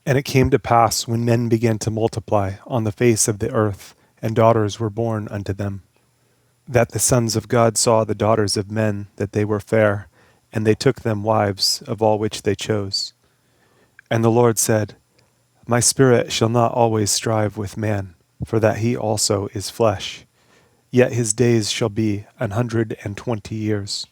And it came to pass, when men began to multiply on the face of the earth, and daughters were born unto them, that the sons of God saw the daughters of men, that they were fair, and they took them wives of all which they chose. And the Lord said, My spirit shall not always strive with man, for that he also is flesh. Yet his days shall be 120 years.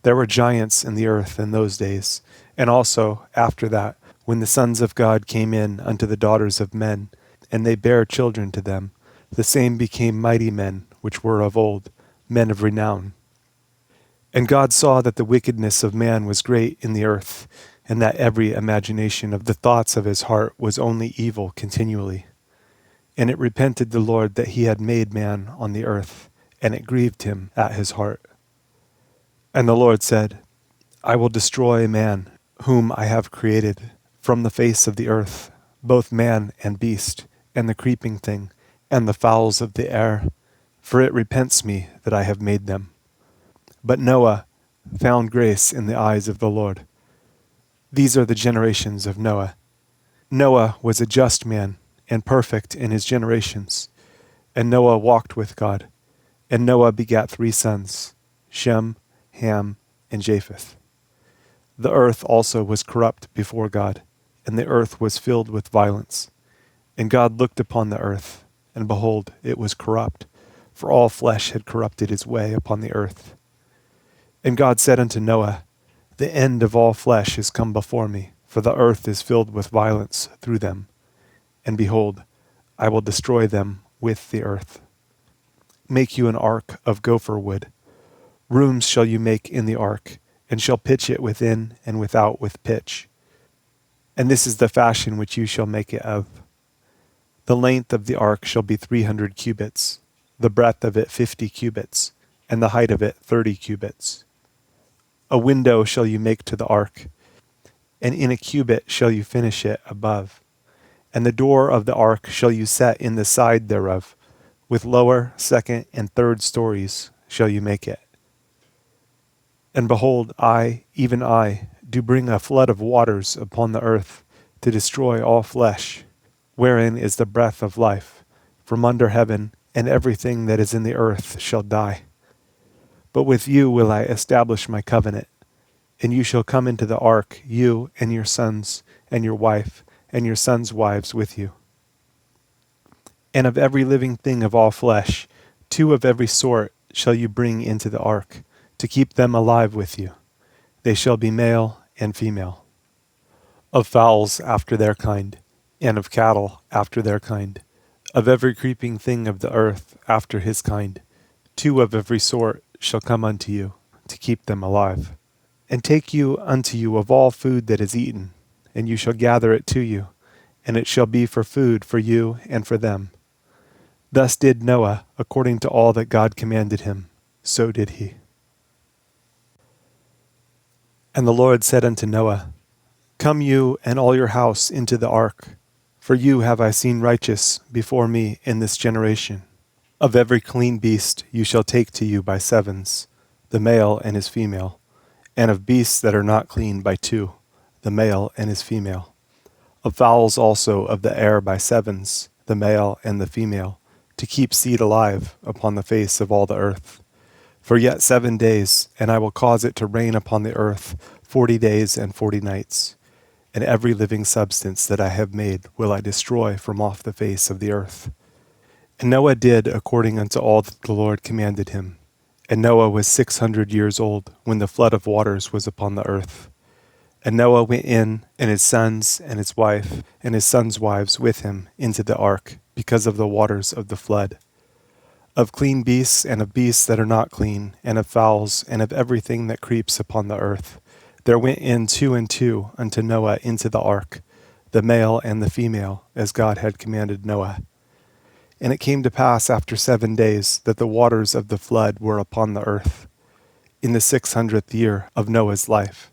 There were giants in the earth in those days, and also after that, when the sons of God came in unto the daughters of men, and they bare children to them, the same became mighty men, which were of old, men of renown. And God saw that the wickedness of man was great in the earth, and that every imagination of the thoughts of his heart was only evil continually. And it repented the Lord that he had made man on the earth, and it grieved him at his heart. And the Lord said, I will destroy man, whom I have created, from the face of the earth, both man and beast, and the creeping thing, and the fowls of the air, for it repents me that I have made them. But Noah found grace in the eyes of the Lord. These are the generations of Noah. Noah was a just man, and perfect in his generations. And Noah walked with God. And Noah begat 3 sons, Shem, Ham, and Japheth. The earth also was corrupt before God, and the earth was filled with violence. And God looked upon the earth, and behold, it was corrupt, for all flesh had corrupted his way upon the earth. And God said unto Noah, The end of all flesh is come before me, for the earth is filled with violence through them. And behold, I will destroy them with the earth. Make you an ark of gopher wood. Rooms shall you make in the ark, and shall pitch it within and without with pitch. And this is the fashion which you shall make it of. The length of the ark shall be 300 cubits, the breadth of it 50 cubits, and the height of it 30 cubits. A window shall you make to the ark, and in a cubit shall you finish it above. And the door of the ark shall you set in the side thereof, with lower, second, and third stories shall you make it. And behold, I, even I, do bring a flood of waters upon the earth, to destroy all flesh, wherein is the breath of life, from under heaven, and everything that is in the earth shall die. But with you will I establish my covenant, and you shall come into the ark, you and your sons, and your wife, and your sons' wives with you. And of every living thing of all flesh, 2 of every sort shall you bring into the ark, to keep them alive with you. They shall be male and female. Of fowls after their kind, and of cattle after their kind, of every creeping thing of the earth after his kind, 2 of every sort shall come unto you, to keep them alive. And take you unto you of all food that is eaten, and you shall gather it to you, and it shall be for food for you and for them. Thus did Noah, according to all that God commanded him, so did he. And the Lord said unto Noah, Come you and all your house into the ark, for you have I seen righteous before me in this generation. Of every clean beast you shall take to you by 7s, the male and his female, and of beasts that are not clean by 2, the male and his female. Of fowls also of the air by 7s, the male and the female, to keep seed alive upon the face of all the earth. For yet 7 days, and I will cause it to rain upon the earth 40 days and 40 nights. And every living substance that I have made will I destroy from off the face of the earth. And Noah did according unto all that the Lord commanded him. And Noah was 600 years old when the flood of waters was upon the earth. And Noah went in, and his sons, and his wife, and his sons' wives with him into the ark, because of the waters of the flood. Of clean beasts, and of beasts that are not clean, and of fowls, and of everything that creeps upon the earth, there went in 2 and 2 unto Noah into the ark, the male and the female, as God had commanded Noah. And it came to pass after 7 days that the waters of the flood were upon the earth, in the 600th year of Noah's life,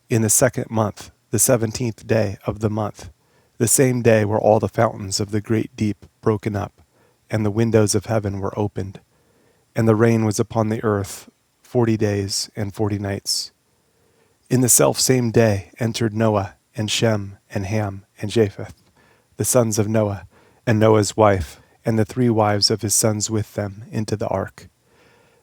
in the 2nd month, the 17th day of the month. The same day were all the fountains of the great deep broken up, and the windows of heaven were opened, and the rain was upon the earth 40 days and 40 nights. In the selfsame day entered Noah and Shem, and Ham, and Japheth, the sons of Noah, and Noah's wife, and the 3 wives of his sons with them, into the ark.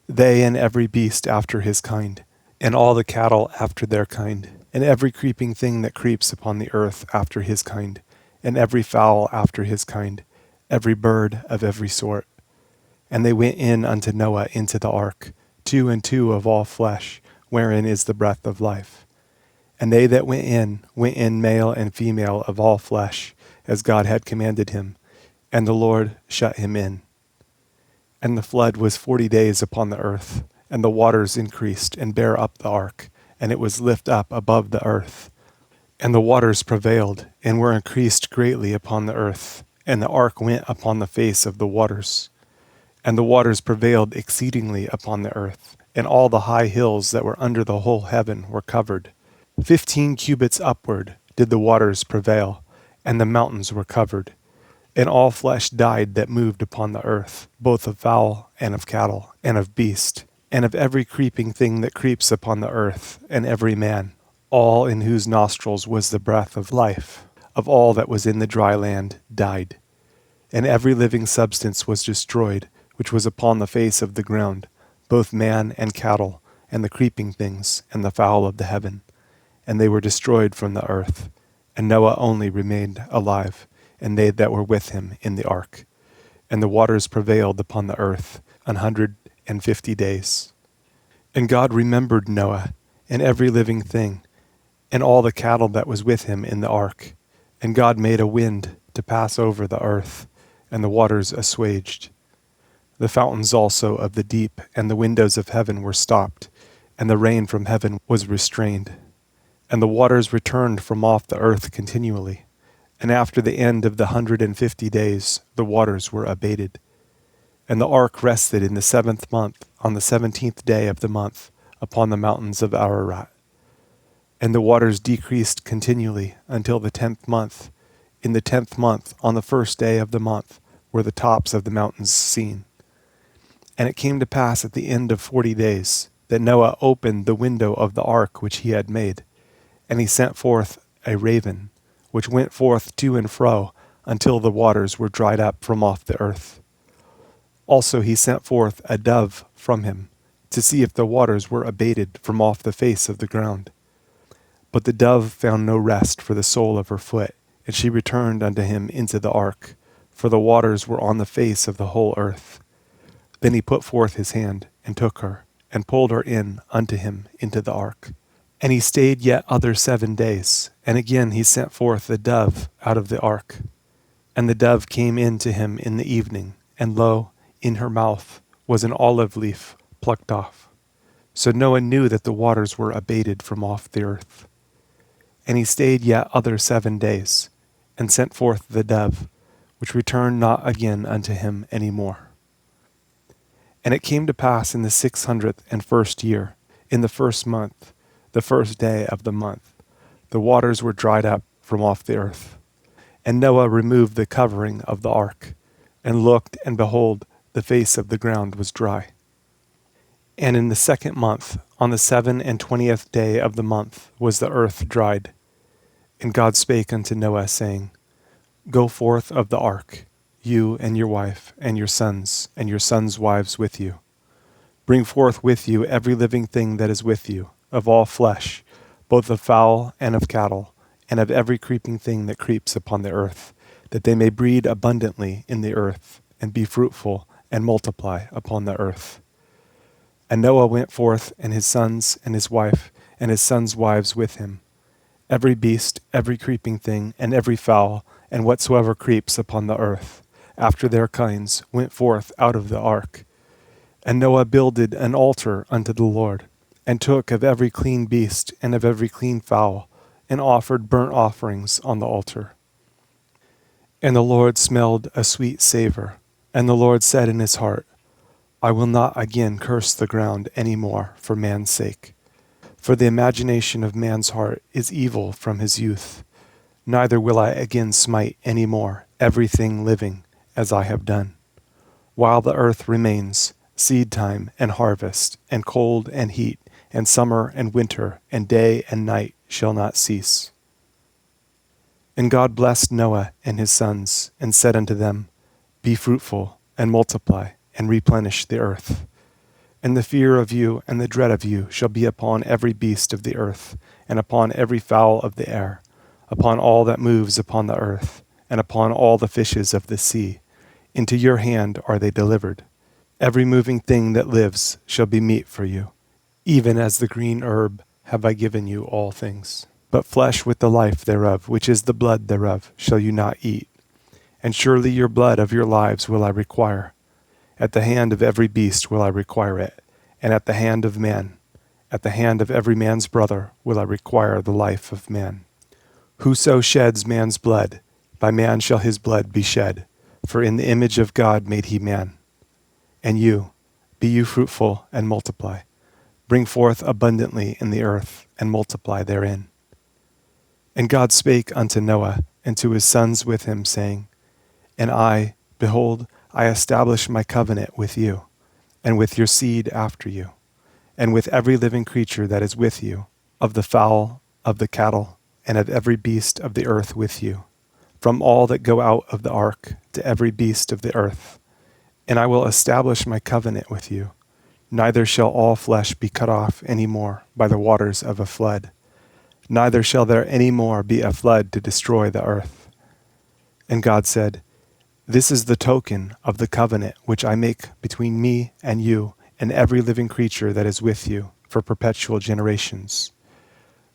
They and every beast after his kind, and all the cattle after their kind, and every creeping thing that creeps upon the earth after his kind, and every fowl after his kind, every bird of every sort. And they went in unto Noah into the ark, 2 and 2 of all flesh, wherein is the breath of life. And they that went in male and female of all flesh, as God had commanded him, and the Lord shut him in. And the flood was 40 days upon the earth, and the waters increased and bare up the ark, and it was lift up above the earth. And the waters prevailed, and were increased greatly upon the earth, and the ark went upon the face of the waters. And the waters prevailed exceedingly upon the earth, and all the high hills that were under the whole heaven were covered. 15 cubits upward did the waters prevail, and the mountains were covered. And all flesh died that moved upon the earth, both of fowl and of cattle, and of beast, and of every creeping thing that creeps upon the earth, and every man, all in whose nostrils was the breath of life, of all that was in the dry land, died. And every living substance was destroyed, which was upon the face of the ground, both man and cattle, and the creeping things, and the fowl of the heaven. And they were destroyed from the earth. And Noah only remained alive, and they that were with him in the ark. And the waters prevailed upon the earth 150 days. And God remembered Noah, and every living thing, and all the cattle that was with him in the ark. And God made a wind to pass over the earth, and the waters assuaged. The fountains also of the deep and the windows of heaven were stopped, and the rain from heaven was restrained. And the waters returned from off the earth continually. And after the end of the 150 days, the waters were abated. And the ark rested in the 7th month, on the 17th day of the month, upon the mountains of Ararat. And the waters decreased continually until the 10th month. In the 10th month, on the 1st day of the month, were the tops of the mountains seen. And it came to pass at the end of 40 days, that Noah opened the window of the ark which he had made, and he sent forth a raven, which went forth to and fro until the waters were dried up from off the earth. Also he sent forth a dove from him, to see if the waters were abated from off the face of the ground. But the dove found no rest for the sole of her foot, and she returned unto him into the ark, for the waters were on the face of the whole earth. Then he put forth his hand, and took her, and pulled her in unto him into the ark. And he stayed yet other 7 days, and again he sent forth the dove out of the ark. And the dove came in to him in the evening, and lo, in her mouth was an olive leaf plucked off. So Noah knew that the waters were abated from off the earth. And he stayed yet other 7 days, and sent forth the dove, which returned not again unto him any more. And it came to pass in the 601st year, in the 1st month, the 1st day of the month, the waters were dried up from off the earth. And Noah removed the covering of the ark, and looked, and behold, the face of the ground was dry. And in the 2nd month, on the 27th day of the month, was the earth dried. And God spake unto Noah, saying, Go forth of the ark, you and your wife, and your sons wives with you. Bring forth with you every living thing that is with you, of all flesh, both of fowl and of cattle, and of every creeping thing that creeps upon the earth, that they may breed abundantly in the earth, and be fruitful, and multiply upon the earth. And Noah went forth, and his sons, and his wife, and his sons' wives with him. Every beast, every creeping thing, and every fowl, and whatsoever creeps upon the earth, after their kinds, went forth out of the ark. And Noah builded an altar unto the Lord, and took of every clean beast, and of every clean fowl, and offered burnt offerings on the altar. And the Lord smelled a sweet savor. And the Lord said in his heart, I will not again curse the ground any more for man's sake. For the imagination of man's heart is evil from his youth. Neither will I again smite any more everything living, as I have done. While the earth remains, seed time and harvest, and cold and heat, and summer and winter, and day and night shall not cease. And God blessed Noah and his sons, and said unto them, Be fruitful, and multiply, and replenish the earth. And the fear of you and the dread of you shall be upon every beast of the earth, and upon every fowl of the air, upon all that moves upon the earth, and upon all the fishes of the sea. Into your hand are they delivered. Every moving thing that lives shall be meat for you. Even as the green herb have I given you all things. But flesh with the life thereof, which is the blood thereof, shall you not eat. And surely your blood of your lives will I require. At the hand of every beast will I require it, and at the hand of man, at the hand of every man's brother will I require the life of man. Whoso sheds man's blood, by man shall his blood be shed, for in the image of God made he man. And you, be you fruitful and multiply. Bring forth abundantly in the earth, and multiply therein. And God spake unto Noah, and to his sons with him, saying, And I, behold, I establish my covenant with you, and with your seed after you, and with every living creature that is with you, of the fowl, of the cattle, and of every beast of the earth with you, from all that go out of the ark to every beast of the earth. And I will establish my covenant with you. Neither shall all flesh be cut off any more by the waters of a flood. Neither shall there any more be a flood to destroy the earth. And God said, This is the token of the covenant which I make between me and you and every living creature that is with you for perpetual generations.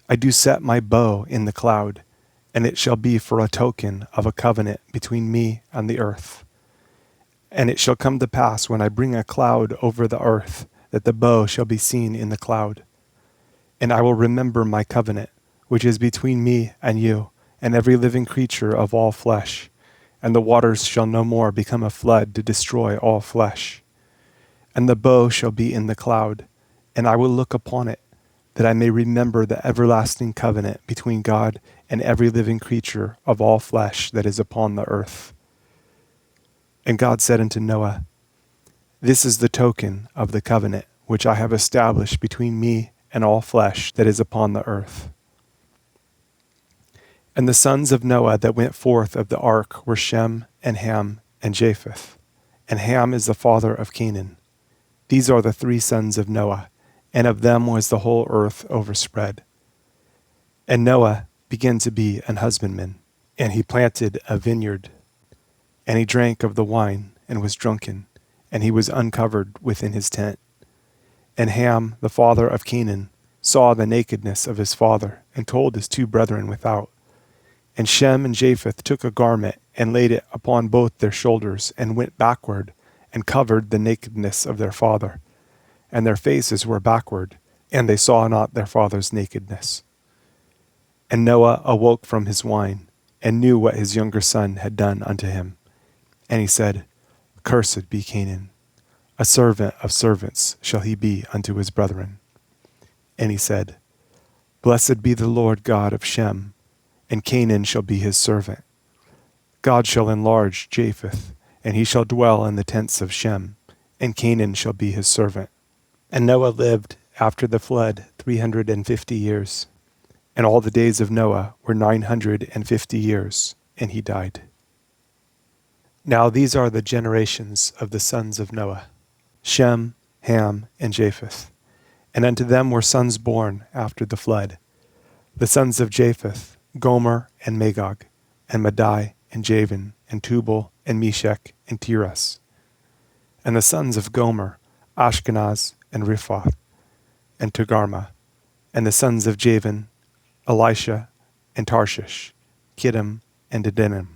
I do set my bow in the cloud, and it shall be for a token of a covenant between me and the earth. And it shall come to pass when I bring a cloud over the earth, that the bow shall be seen in the cloud. And I will remember my covenant, which is between me and you, and every living creature of all flesh. And the waters shall no more become a flood to destroy all flesh. And the bow shall be in the cloud, and I will look upon it, that I may remember the everlasting covenant between God and every living creature of all flesh that is upon the earth. And God said unto Noah, This is the token of the covenant which I have established between me and all flesh that is upon the earth. And the sons of Noah that went forth of the ark were Shem and Ham and Japheth. And Ham is the father of Canaan. These are the 3 sons of Noah, and of them was the whole earth overspread. And Noah began to be an husbandman, and he planted a vineyard. And he drank of the wine, and was drunken, and he was uncovered within his tent. And Ham, the father of Canaan, saw the nakedness of his father, and told his 2 brethren without. And Shem and Japheth took a garment, and laid it upon both their shoulders, and went backward, and covered the nakedness of their father. And their faces were backward, and they saw not their father's nakedness. And Noah awoke from his wine, and knew what his younger son had done unto him. And he said, Cursed be Canaan. A servant of servants shall he be unto his brethren. And he said, Blessed be the Lord God of Shem, and Canaan shall be his servant. God shall enlarge Japheth, and he shall dwell in the tents of Shem, and Canaan shall be his servant. And Noah lived after the flood 350 years. And all the days of Noah were 950 years, and he died. Now these are the generations of the sons of Noah, Shem, Ham, and Japheth. And unto them were sons born after the flood. The sons of Japheth, Gomer and Magog, and Madai, and Javan, and Tubal, and Meshech, and Tiras. And the sons of Gomer, Ashkenaz, and Riphath, and Togarmah. And the sons of Javan, Elisha, and Tarshish, Kittim, and Dedanim.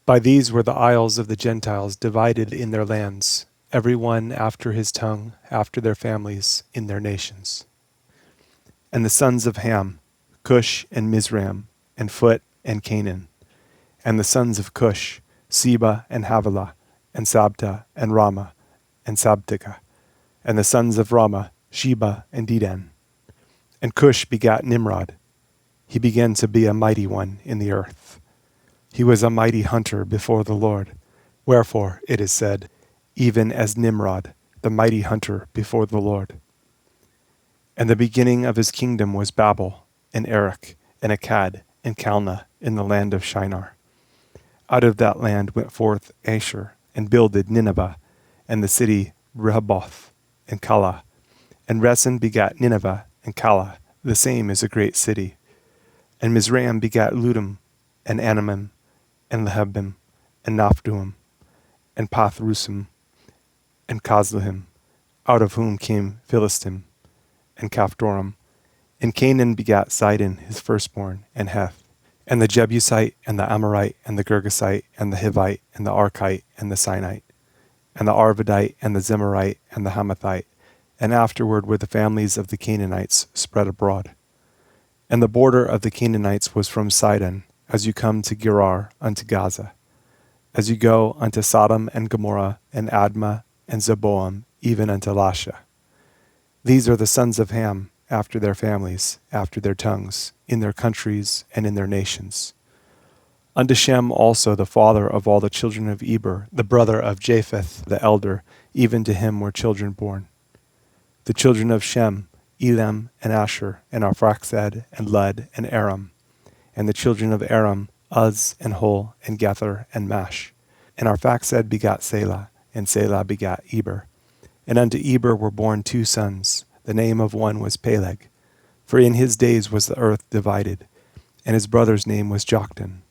By these were the isles of the Gentiles divided in their lands, every one after his tongue, after their families, in their nations. And the sons of Ham, Cush, and Mizraim, and Phut, and Canaan. And the sons of Cush, Sheba, and Havilah, and Sabta, and Ramah, and Sabteka. And the sons of Ramah, Sheba, and Dedan. And Cush begat Nimrod. He began to be a mighty one in the earth. He was a mighty hunter before the Lord. Wherefore it is said, even as Nimrod, the mighty hunter before the Lord. And the beginning of his kingdom was Babel, and Erech, and Akkad, and Calneh in the land of Shinar. Out of that land went forth Asher, and builded Nineveh, and the city Rehoboth, and Calah. And Resen begat Nineveh, and Calah, the same is a great city. And Mizraim begat Ludum, and Anamim, and Lehabim, and Naphtuhim, and Pathrusim, and Cosluhim, out of whom came Philistim, and Caphtorim. And Canaan begat Sidon his firstborn, and Heth, and the Jebusite, and the Amorite, and the Girgasite, and the Hivite, and the Arkite, and the Sinite, and the Arvadite, and the Zemarite, and the Hamathite. And afterward were the families of the Canaanites spread abroad. And the border of the Canaanites was from Sidon, as you come to Gerar unto Gaza, as you go unto Sodom and Gomorrah, and Admah, and Zeboam, even unto Lasha. These are the sons of Ham, after their families, after their tongues, in their countries, and in their nations. Unto Shem also the father of all the children of Eber, the brother of Japheth the elder, even to him were children born. The children of Shem, Elam, and Asher, and Arphaxad, and Lud, and Aram. And the children of Aram, Uz, and Hol, and Gether, and Mash. And Arphaxad begat Selah, and Selah begat Eber. And unto Eber were born 2 sons. The name of one was Peleg, for in his days was the earth divided, and his brother's name was Joktan.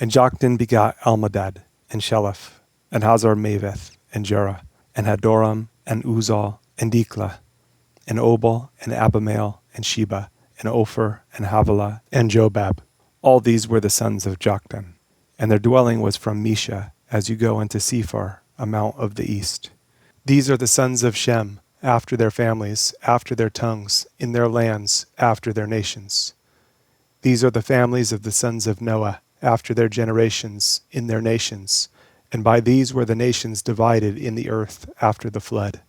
And Joktan begat Almadad, and Sheleph, and Hazar-maveth, and Jerah, and Hadoram, and Uzal, and Diklah, and Obal, and Abimael, and Sheba, and Ophir, and Havilah, and Jobab. All these were the sons of Joktan. And their dwelling was from Mesha, as you go unto Sephar, a mount of the east. These are the sons of Shem, after their families, after their tongues, in their lands, after their nations. These are the families of the sons of Noah, after their generations, in their nations. And by these were the nations divided in the earth after the flood.